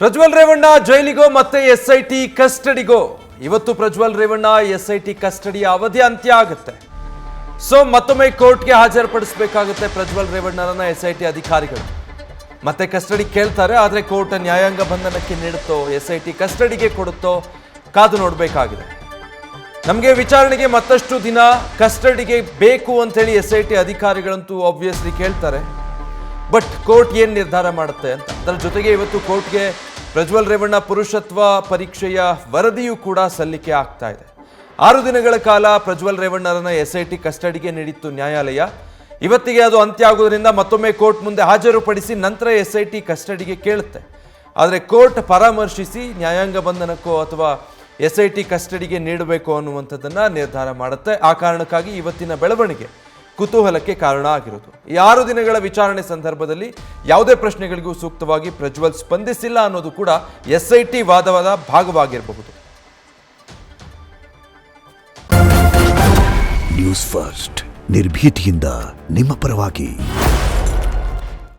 ಪ್ರಜ್ವಲ್ ರೇವಣ್ಣ ಜೈಲಿಗೋ ಮತ್ತೆ ಎಸ್ಐಟಿ ಕಸ್ಟಡಿಗೋ ಇವತ್ತು ಪ್ರಜ್ವಲ್ ರೇವಣ್ಣ ಎಸ್ಐಟಿ ಕಸ್ಟಡಿಯ ಅವಧಿ ಅಂತ್ಯ ಆಗುತ್ತೆ. ಸೊ ಮತ್ತೊಮ್ಮೆ ಕೋರ್ಟ್ಗೆ ಹಾಜರುಪಡಿಸಬೇಕಾಗುತ್ತೆ ಪ್ರಜ್ವಲ್ ರೇವಣ್ಣರನ್ನ ಎಸ್ಐಟಿ ಅಧಿಕಾರಿಗಳು. ಮತ್ತೆ ಕಸ್ಟಡಿ ಕೇಳ್ತಾರೆ, ಆದರೆ ಕೋರ್ಟ್ ನ್ಯಾಯಾಂಗ ಬಂಧನಕ್ಕೆ ನೀಡುತ್ತೋ ಎಸ್ಐಟಿ ಕಸ್ಟಡಿಗೆ ಕೊಡುತ್ತೋ ಕಾದು ನೋಡಬೇಕಾಗಿದೆ. ನಮಗೆ ವಿಚಾರಣೆಗೆ ಮತ್ತಷ್ಟು ದಿನ ಕಸ್ಟಡಿಗೆ ಬೇಕು ಅಂತೇಳಿ ಎಸ್ಐಟಿ ಅಧಿಕಾರಿಗಳಂತೂ ಆಬ್ವಿಯಸ್ಲಿ ಕೇಳ್ತಾರೆ. ಬಟ್ ಕೋರ್ಟ್ ಏನು ನಿರ್ಧಾರ ಮಾಡುತ್ತೆ ಅಂತ. ಅದರ ಜೊತೆಗೆ ಇವತ್ತು ಕೋರ್ಟ್ಗೆ ಪ್ರಜ್ವಲ್ ರೇವಣ್ಣ ಪುರುಷತ್ವ ಪರೀಕ್ಷೆಯ ವರದಿಯೂ ಕೂಡ ಸಲ್ಲಿಕೆ ಆಗ್ತಾ ಇದೆ. 6 ದಿನಗಳ ಕಾಲ ಪ್ರಜ್ವಲ್ ರೇವಣ್ಣರನ್ನ ಎಸ್ಐಟಿ ಕಸ್ಟಡಿಗೆ ನೀಡಿತ್ತು ನ್ಯಾಯಾಲಯ. ಇವತ್ತಿಗೆ ಅದು ಅಂತ್ಯ ಆಗೋದ್ರಿಂದ ಮತ್ತೊಮ್ಮೆ ಕೋರ್ಟ್ ಮುಂದೆ ಹಾಜರುಪಡಿಸಿ ನಂತರ ಎಸ್ಐಟಿ ಕಸ್ಟಡಿಗೆ ಕೇಳುತ್ತೆ. ಆದರೆ ಕೋರ್ಟ್ ಪರಾಮರ್ಶಿಸಿ ನ್ಯಾಯಾಂಗ ಬಂಧನಕ್ಕೋ ಅಥವಾ ಎಸ್ಐಟಿ ಕಸ್ಟಡಿಗೆ ನೀಡಬೇಕು ಅನ್ನುವಂಥದ್ದನ್ನು ನಿರ್ಧಾರ ಮಾಡುತ್ತೆ. ಆ ಕಾರಣಕ್ಕಾಗಿ ಇವತ್ತಿನ ಬೆಳವಣಿಗೆ ಕುತೂಹಲಕ್ಕೆ ಕಾರಣ ಆಗಿರೋದು. ಈ 6 ದಿನಗಳ ವಿಚಾರಣೆ ಸಂದರ್ಭದಲ್ಲಿ ಯಾವುದೇ ಪ್ರಶ್ನೆಗಳಿಗೂ ಸೂಕ್ತವಾಗಿ ಪ್ರಜ್ವಲ್ ಸ್ಪಂದಿಸಿಲ್ಲ ಅನ್ನೋದು ಕೂಡ ಎಸ್ಐಟಿ ವಾದದ ಭಾಗವಾಗಿರಬಹುದು. ನ್ಯೂಸ್ ಫಸ್ಟ್ ನಿರ್ಭೀತಿಯಿಂದ ನಿಮ್ಮ ಪರವಾಗಿ.